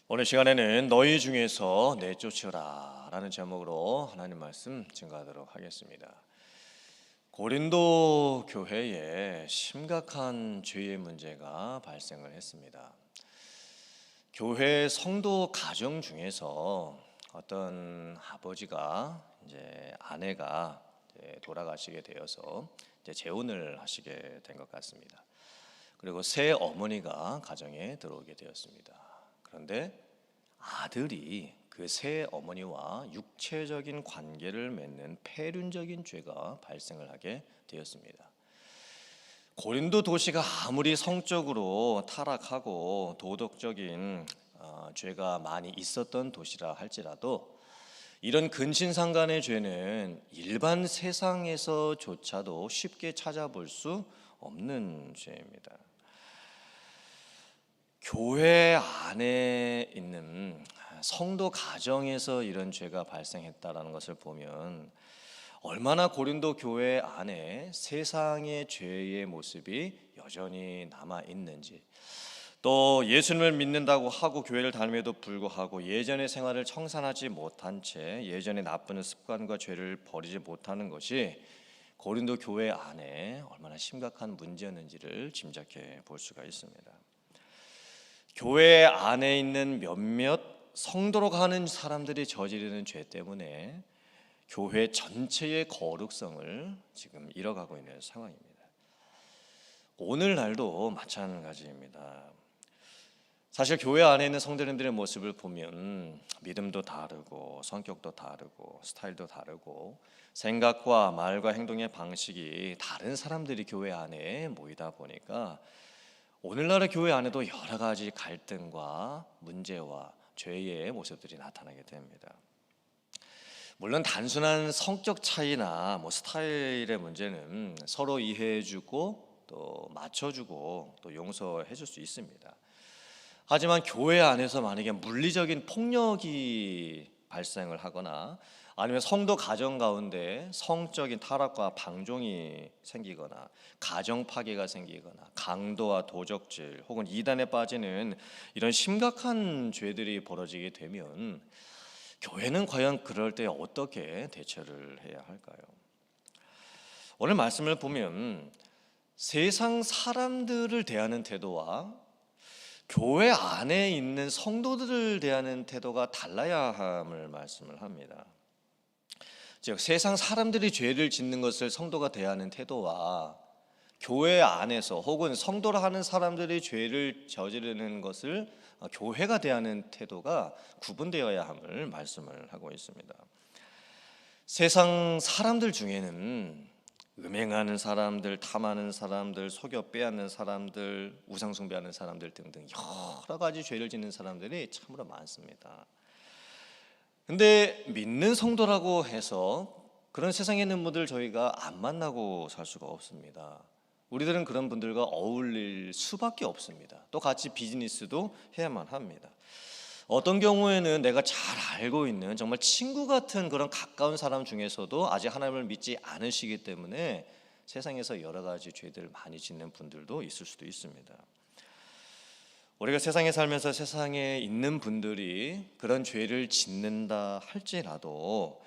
오늘 시간에는 너희 중에서 내쫓으라 라는 제목으로 하나님 말씀 증거하도록 하겠습니다. 고린도 교회에 심각한 죄의 문제가 발생을 했습니다. 교회 성도 가정 중에서 어떤 아버지가 아내가 돌아가시게 되어서 재혼을 하시게 된 것 같습니다. 그리고 새 어머니가 가정에 들어오게 되었습니다. 그런데 아들이 그 새 어머니와 육체적인 관계를 맺는 폐륜적인 죄가 발생을 하게 되었습니다. 고린도 도시가 아무리 성적으로 타락하고 도덕적인 죄가 많이 있었던 도시라 할지라도 이런 근친상간의 죄는 일반 세상에서조차도 쉽게 찾아볼 수 없는 죄입니다. 교회 안에 있는 성도 가정에서 이런 죄가 발생했다라는 것을 보면 얼마나 고린도 교회 안에 세상의 죄의 모습이 여전히 남아 있는지, 또 예수님을 믿는다고 하고 교회를 다님에도 불구하고 예전의 생활을 청산하지 못한 채 예전의 나쁜 습관과 죄를 버리지 못하는 것이 고린도 교회 안에 얼마나 심각한 문제였는지를 짐작해 볼 수가 있습니다. 교회 안에 있는 몇몇 성도로 가는 사람들이 저지르는 죄 때문에 교회 전체의 거룩성을 지금 잃어가고 있는 상황입니다. 오늘날도 마찬가지입니다. 사실 교회 안에 있는 성도님들의 모습을 보면 믿음도 다르고 성격도 다르고 스타일도 다르고 생각과 말과 행동의 방식이 다른 사람들이 교회 안에 모이다 보니까 오늘날의 교회 안에도 여러 가지 갈등과 문제와 죄의 모습들이 나타나게 됩니다. 물론 단순한 성격 차이나 스타일의 문제는 서로 이해해주고 또 맞춰주고 또 용서해줄 수 있습니다. 하지만 교회 안에서 만약에 물리적인 폭력이 발생을 하거나 아니면 성도 가정 가운데 성적인 타락과 방종이 생기거나 가정 파괴가 생기거나 강도와 도적질 혹은 이단에 빠지는 이런 심각한 죄들이 벌어지게 되면 교회는 과연 그럴 때 어떻게 대처를 해야 할까요? 오늘 말씀을 보면 세상 사람들을 대하는 태도와 교회 안에 있는 성도들을 대하는 태도가 달라야 함을 말씀을 합니다. 즉 세상 사람들이 죄를 짓는 것을 성도가 대하는 태도와 교회 안에서 혹은 성도라 하는 사람들이 죄를 저지르는 것을 교회가 대하는 태도가 구분되어야 함을 말씀을 하고 있습니다. 세상 사람들 중에는 음행하는 사람들, 탐하는 사람들, 속여 빼앗는 사람들, 우상숭배하는 사람들 등등 여러 가지 죄를 짓는 사람들이 참으로 많습니다. 근데 믿는 성도라고 해서 그런 세상에 있는 분들 저희가 안 만나고 살 수가 없습니다. 우리들은 그런 분들과 어울릴 수밖에 없습니다. 또 같이 비즈니스도 해야만 합니다. 어떤 경우에는 내가 잘 알고 있는 정말 친구 같은 그런 가까운 사람 중에서도 아직 하나님을 믿지 않으시기 때문에 세상에서 여러 가지 죄들을 많이 짓는 분들도 있을 수도 있습니다. 우리가 세상에 살면서 세상에 있는 분들이 그런 죄를 짓는다 할지라도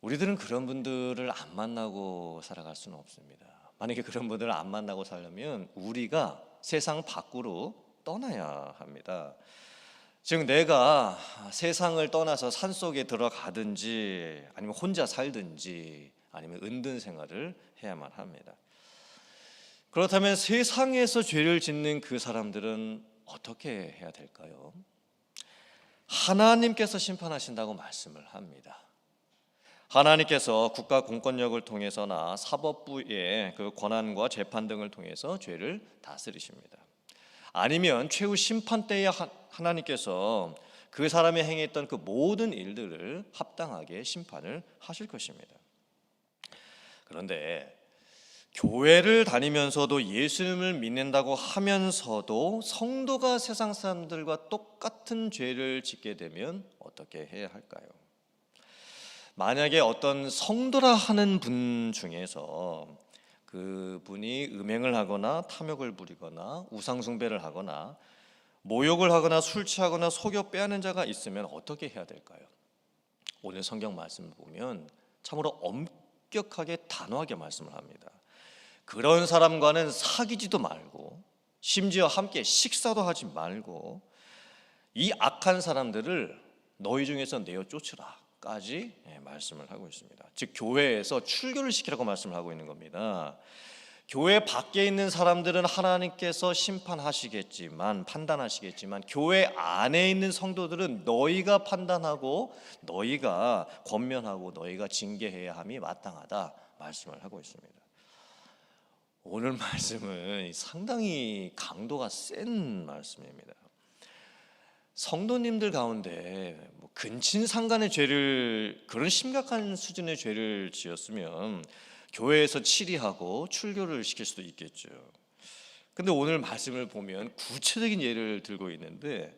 우리들은 그런 분들을 안 만나고 살아갈 수는 없습니다. 만약에 그런 분들을 안 만나고 살려면 우리가 세상 밖으로 떠나야 합니다. 즉 내가 세상을 떠나서 산속에 들어가든지 아니면 혼자 살든지 아니면 은둔 생활을 해야만 합니다. 그렇다면 세상에서 죄를 짓는 그 사람들은 어떻게 해야 될까요? 하나님께서 심판하신다고 말씀을 합니다. 하나님께서 국가 공권력을 통해서나 사법부의 그 권한과 재판 등을 통해서 죄를 다스리십니다. 아니면 최후 심판 때에 하나님께서 그 사람이 행했던 그 모든 일들을 합당하게 심판을 하실 것입니다. 그런데 교회를 다니면서도 예수님을 믿는다고 하면서도 성도가 세상 사람들과 똑같은 죄를 짓게 되면 어떻게 해야 할까요? 만약에 어떤 성도라 하는 분 중에서 그분이 음행을 하거나 탐욕을 부리거나 우상숭배를 하거나 모욕을 하거나 술 취하거나 속여 빼앗는 자가 있으면 어떻게 해야 될까요? 오늘 성경 말씀을 보면 참으로 엄격하게 단호하게 말씀을 합니다. 그런 사람과는 사귀지도 말고 심지어 함께 식사도 하지 말고 이 악한 사람들을 너희 중에서 내어 쫓으라까지 말씀을 하고 있습니다. 즉 교회에서 출교를 시키라고 말씀을 하고 있는 겁니다. 교회 밖에 있는 사람들은 하나님께서 심판하시겠지만 판단하시겠지만 교회 안에 있는 성도들은 너희가 판단하고 너희가 권면하고 너희가 징계해야 함이 마땅하다 말씀을 하고 있습니다. 오늘 말씀은 상당히 강도가 센 말씀입니다. 성도님들 가운데 근친상간의 죄를 그런 심각한 수준의 죄를 지었으면 교회에서 치리하고 출교를 시킬 수도 있겠죠. 근데 오늘 말씀을 보면 구체적인 예를 들고 있는데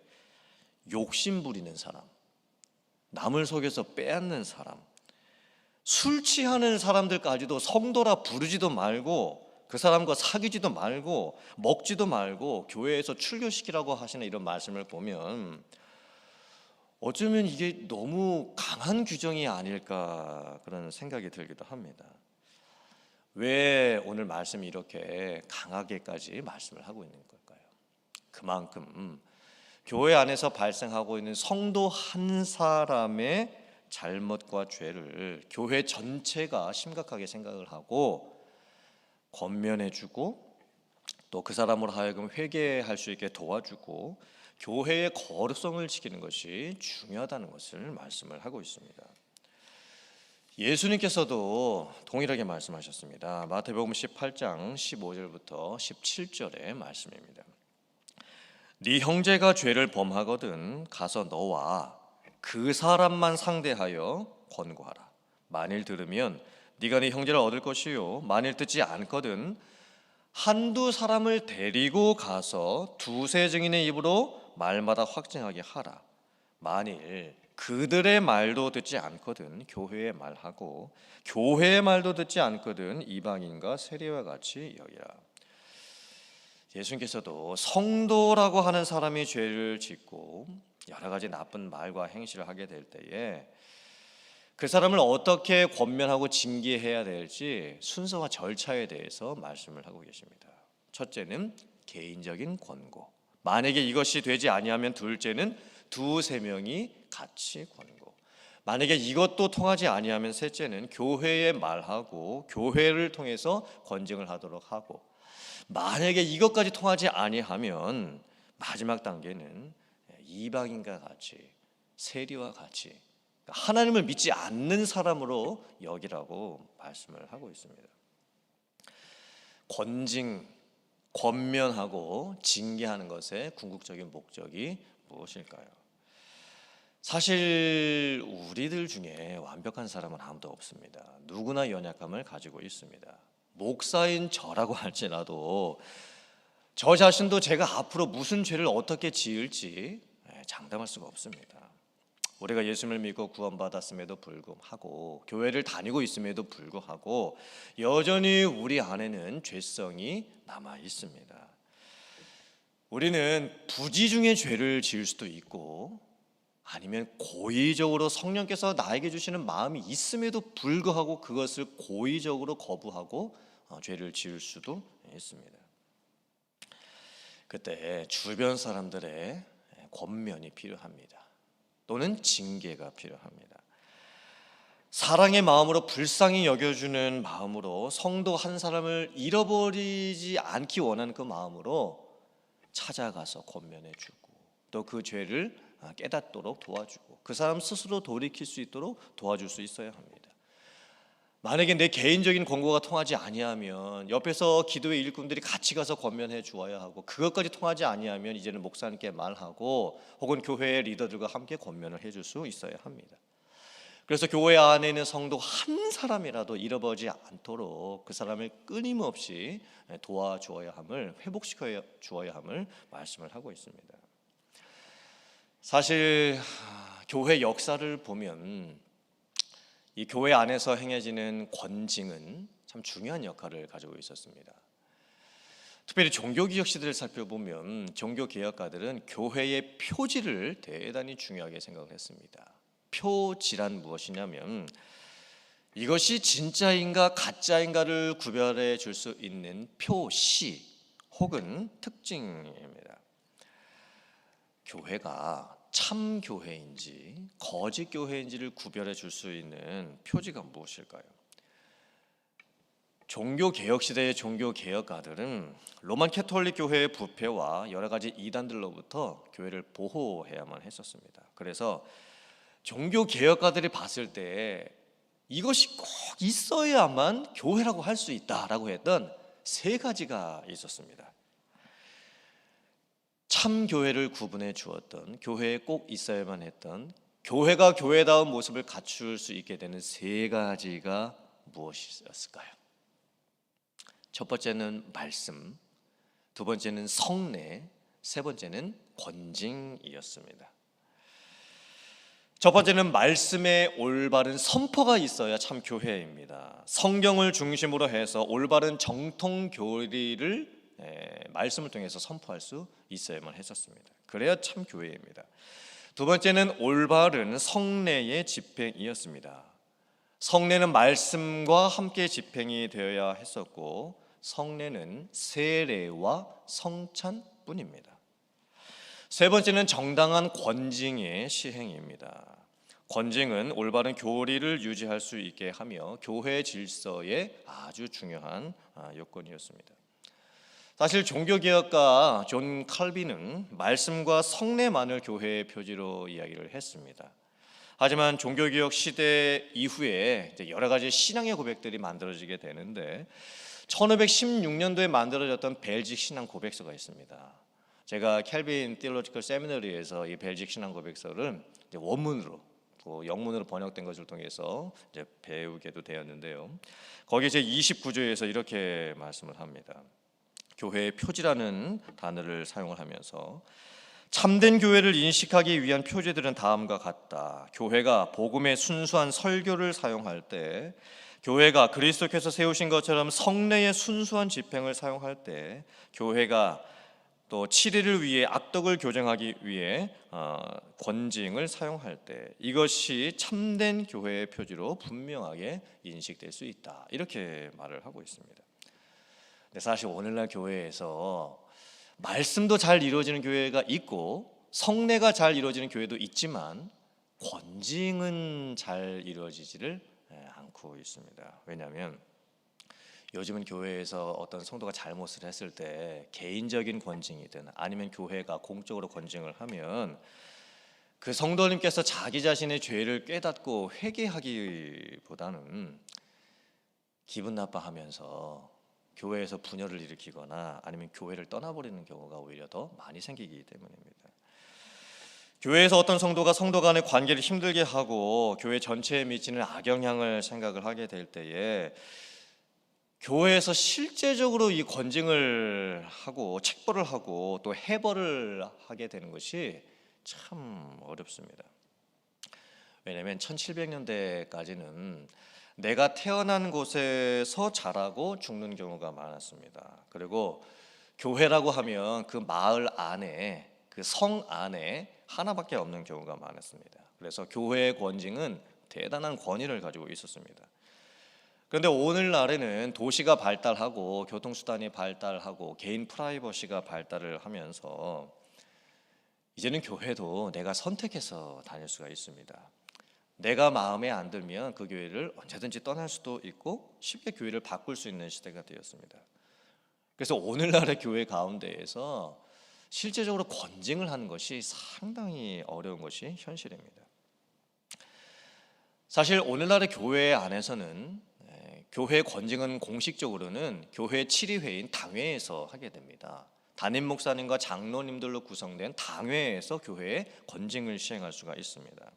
욕심 부리는 사람, 남을 속여서 빼앗는 사람, 술 취하는 사람들까지도 성도라 부르지도 말고 그 사람과 사귀지도 말고 먹지도 말고 교회에서 출교시키라고 하시는 이런 말씀을 보면 어쩌면 이게 너무 강한 규정이 아닐까 그런 생각이 들기도 합니다. 왜 오늘 말씀이 이렇게 강하게까지 말씀을 하고 있는 걸까요? 그만큼 교회 안에서 발생하고 있는 성도 한 사람의 잘못과 죄를 교회 전체가 심각하게 생각을 하고 권면해주고 또 그 사람으로 하여금 회개할 수 있게 도와주고 교회의 거룩성을 지키는 것이 중요하다는 것을 말씀을 하고 있습니다. 예수님께서도 동일하게 말씀하셨습니다. 마태복음 18장 15절부터 17절의 말씀입니다. 네 형제가 죄를 범하거든 가서 너와 그 사람만 상대하여 권고하라. 만일 들으면 네가 네 형제를 얻을 것이요 만일 듣지 않거든 한두 사람을 데리고 가서 두세 증인의 입으로 말마다 확증하게 하라. 만일 그들의 말도 듣지 않거든 교회의 말하고 교회의 말도 듣지 않거든 이방인과 세리와 같이 여기라. 예수님께서도 성도라고 하는 사람이 죄를 짓고 여러 가지 나쁜 말과 행실을 하게 될 때에 그 사람을 어떻게 권면하고 징계해야 될지 순서와 절차에 대해서 말씀을 하고 계십니다. 첫째는 개인적인 권고. 만약에 이것이 되지 아니하면 둘째는 두세 명이 같이 권고. 만약에 이것도 통하지 아니하면 셋째는 교회에 말하고 교회를 통해서 권증을 하도록 하고 만약에 이것까지 통하지 아니하면 마지막 단계는 이방인과 같이 세리와 같이 하나님을 믿지 않는 사람으로 여기라고 말씀을 하고 있습니다. 권징, 권면하고 징계하는 것의 궁극적인 목적이 무엇일까요? 사실 우리들 중에 완벽한 사람은 아무도 없습니다. 누구나 연약함을 가지고 있습니다. 목사인 저라고 할지라도 저 자신도 제가 앞으로 무슨 죄를 어떻게 지을지 장담할 수가 없습니다. 우리가 예수님을 믿고 구원받았음에도 불구하고 교회를 다니고 있음에도 불구하고 여전히 우리 안에는 죄성이 남아 있습니다. 우리는 부지 중에 죄를 지을 수도 있고 아니면 고의적으로 성령께서 나에게 주시는 마음이 있음에도 불구하고 그것을 고의적으로 거부하고 죄를 지을 수도 있습니다. 그때 주변 사람들의 권면이 필요합니다. 또는 징계가 필요합니다. 사랑의 마음으로 불쌍히 여겨주는 마음으로 성도 한 사람을 잃어버리지 않기 원하는 그 마음으로 찾아가서 권면해주고 또 그 죄를 깨닫도록 도와주고 그 사람 스스로 돌이킬 수 있도록 도와줄 수 있어야 합니다. 만약에 내 개인적인 권고가 통하지 아니하면 옆에서 기도의 일꾼들이 같이 가서 권면해 주어야 하고 그것까지 통하지 아니하면 이제는 목사님께 말하고 혹은 교회의 리더들과 함께 권면을 해줄 수 있어야 합니다. 그래서 교회 안에 있는 성도 한 사람이라도 잃어버리지 않도록 그 사람을 끊임없이 도와주어야 함을 회복시켜 주어야 함을 말씀을 하고 있습니다. 사실 교회 역사를 보면 이 교회 안에서 행해지는 권징은 참 중요한 역할을 가지고 있었습니다. 특별히 종교개혁 시대를 살펴보면 종교개혁가들은 교회의 표지를 대단히 중요하게 생각을 했습니다. 표지란 무엇이냐면 이것이 진짜인가 가짜인가를 구별해 줄 수 있는 표시 혹은 특징입니다. 교회가 참 교회인지 거짓 교회인지를 구별해 줄 수 있는 표지가 무엇일까요? 종교개혁 시대의 종교개혁가들은 로만 캐톨릭 교회의 부패와 여러 가지 이단들로부터 교회를 보호해야만 했었습니다. 그래서 종교개혁가들이 봤을 때 이것이 꼭 있어야만 교회라고 할 수 있다라고 했던 세 가지가 있었습니다. 참 교회를 구분해 주었던, 교회에 꼭 있어야만 했던, 교회가 교회다운 모습을 갖출 수 있게 되는 세 가지가 무엇이었을까요? 첫 번째는 말씀, 두 번째는 성례, 세 번째는 권징이었습니다. 첫 번째는 말씀의 올바른 선포가 있어야 참 교회입니다. 성경을 중심으로 해서 올바른 정통 교리를 말씀을 통해서 선포할 수 있어야만 했었습니다. 그래야 참 교회입니다. 두 번째는 올바른 성례의 집행이었습니다. 성례는 말씀과 함께 집행이 되어야 했었고 성례는 세례와 성찬뿐입니다. 세 번째는 정당한 권징의 시행입니다. 권징은 올바른 교리를 유지할 수 있게 하며 교회 질서의 아주 중요한 요건이었습니다. 사실 종교개혁가 존 칼빈은 말씀과 성례만을 교회의 표지로 이야기를 했습니다. 하지만 종교개혁 시대 이후에 여러 가지 신앙의 고백들이 만들어지게 되는데 1516년도에 만들어졌던 벨직 신앙 고백서가 있습니다. 제가 캘빈 티올로지컬 세미너리에서 이 벨직 신앙 고백서를 원문으로 영문으로 번역된 것을 통해서 배우게도 되었는데요. 거기 제 29조에서 이렇게 말씀을 합니다. 교회의 표지라는 단어를 사용을 하면서 참된 교회를 인식하기 위한 표지들은 다음과 같다. 교회가 복음의 순수한 설교를 사용할 때, 교회가 그리스도께서 세우신 것처럼 성례의 순수한 집행을 사용할 때, 교회가 또 7일을 위해 악덕을 교정하기 위해 권징을 사용할 때 이것이 참된 교회의 표지로 분명하게 인식될 수 있다. 이렇게 말을 하고 있습니다. 근데 사실 오늘날 교회에서 말씀도 잘 이루어지는 교회가 있고 성례가 잘 이루어지는 교회도 있지만 권징은 잘 이루어지지를 않고 있습니다. 왜냐하면 요즘은 교회에서 어떤 성도가 잘못을 했을 때 개인적인 권징이든 아니면 교회가 공적으로 권징을 하면 그 성도님께서 자기 자신의 죄를 깨닫고 회개하기보다는 기분 나빠하면서 교회에서 분열을 일으키거나 아니면 교회를 떠나버리는 경우가 오히려 더 많이 생기기 때문입니다. 교회에서 어떤 성도가 성도 간의 관계를 힘들게 하고 교회 전체에 미치는 악영향을 생각을 하게 될 때에 교회에서 실제적으로 이 권징을 하고 책벌을 하고 또 해벌을 하게 되는 것이 참 어렵습니다. 왜냐하면 1700년대까지는 내가 태어난 곳에서 자라고 죽는 경우가 많았습니다. 그리고 교회라고 하면 그 마을 안에 그 성 안에 하나밖에 없는 경우가 많았습니다. 그래서 교회의 권징은 대단한 권위를 가지고 있었습니다. 그런데 오늘날에는 도시가 발달하고 교통수단이 발달하고 개인 프라이버시가 발달을 하면서 이제는 교회도 내가 선택해서 다닐 수가 있습니다. 내가 마음에 안 들면 그 교회를 언제든지 떠날 수도 있고 쉽게 교회를 바꿀 수 있는 시대가 되었습니다. 그래서 오늘날의 교회 가운데에서 실제적으로 권징을 하는 것이 상당히 어려운 것이 현실입니다. 사실 오늘날의 교회 안에서는 교회 권징은 공식적으로는 교회 7위회인 당회에서 하게 됩니다. 담임 목사님과 장로님들로 구성된 당회에서 교회의 권징을 시행할 수가 있습니다.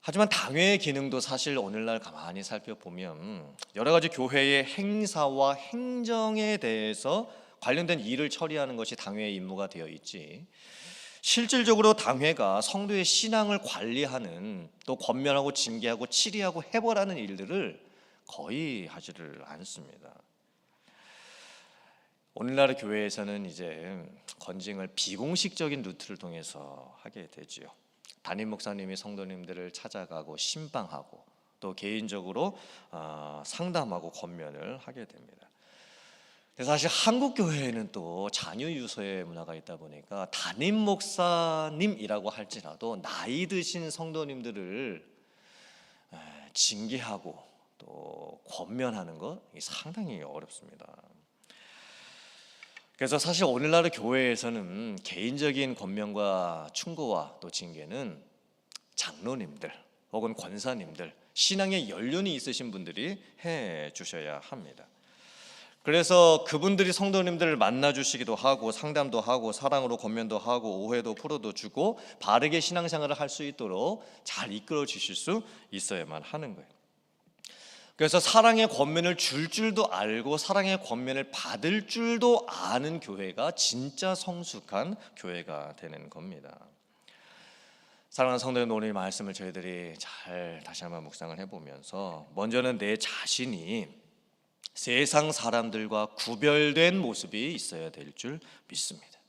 하지만 당회의 기능도 사실 오늘날 가만히 살펴보면 여러 가지 교회의 행사와 행정에 대해서 관련된 일을 처리하는 것이 당회의 임무가 되어 있지, 실질적으로 당회가 성도의 신앙을 관리하는, 또 권면하고 징계하고 치리하고 해벌하는 일들을 거의 하지를 않습니다. 오늘날의 교회에서는 이제 건징을 비공식적인 루트를 통해서 하게 되지요. 담임 목사님이 성도님들을 찾아가고 신방하고 또 개인적으로 상담하고 권면을 하게 됩니다. 근데 사실 한국 교회에는 또 자녀 유서의 문화가 있다 보니까 담임 목사님이라고 할지라도 나이 드신 성도님들을 징계하고 또 권면하는 것 상당히 어렵습니다. 그래서 사실 오늘날의 교회에서는 개인적인 권면과 충고와 또 징계는 장로님들 혹은 권사님들, 신앙의 연륜이 있으신 분들이 해 주셔야 합니다. 그래서 그분들이 성도님들을 만나 주시기도 하고 상담도 하고 사랑으로 권면도 하고 오해도 풀어도 주고 바르게 신앙생활을 할 수 있도록 잘 이끌어 주실 수 있어야만 하는 거예요. 그래서 사랑의 권면을 줄 줄도 알고 사랑의 권면을 받을 줄도 아는 교회가 진짜 성숙한 교회가 되는 겁니다. 사랑하는 성도님, 오늘 말씀을 저희들이 잘 다시 한번 묵상을 해보면서 먼저는 내 자신이 세상 사람들과 구별된 모습이 있어야 될 줄 믿습니다.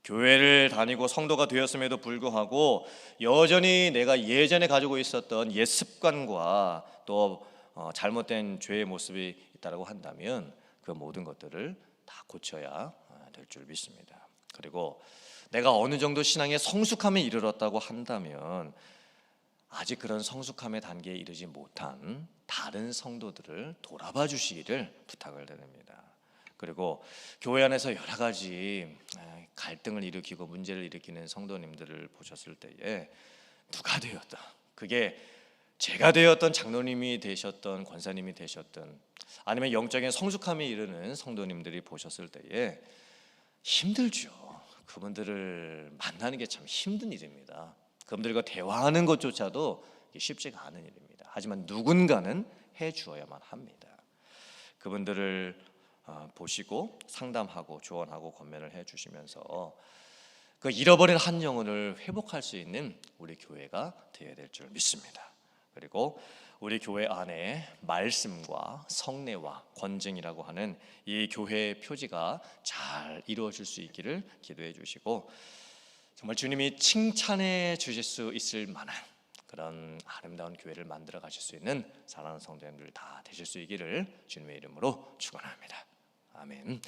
교회를 다니고 성도가 되었음에도 불구하고 여전히 내가 예전에 가지고 있었던 옛 습관과 또 잘못된 죄의 모습이 있다고 한다면 그 모든 것들을 다 고쳐야 될 줄 믿습니다. 그리고 내가 어느 정도 신앙의 성숙함에 이르렀다고 한다면 아직 그런 성숙함의 단계에 이르지 못한 다른 성도들을 돌아봐 주시기를 부탁을 드립니다. 그리고 교회 안에서 여러 가지 갈등을 일으키고 문제를 일으키는 성도님들을 보셨을 때에 누가 되었다, 그게 제가 되었던 장로님이 되셨던 권사님이 되셨던 아니면 영적인 성숙함에 이르는 성도님들이 보셨을 때에 힘들죠. 그분들을 만나는 게 참 힘든 일입니다. 그분들과 대화하는 것조차도 쉽지가 않은 일입니다. 하지만 누군가는 해 주어야만 합니다. 그분들을 보시고 상담하고 조언하고 권면을 해 주시면서 그 잃어버린 한 영혼을 회복할 수 있는 우리 교회가 되어야 될 줄 믿습니다. 그리고 우리 교회 안에 말씀과 성례와 권증이라고 하는 이 교회의 표지가 잘 이루어질 수 있기를 기도해 주시고 정말 주님이 칭찬해 주실 수 있을 만한 그런 아름다운 교회를 만들어 가실 수 있는 사랑하는 성도님들 다 되실 수 있기를 주님의 이름으로 축원합니다. 아멘.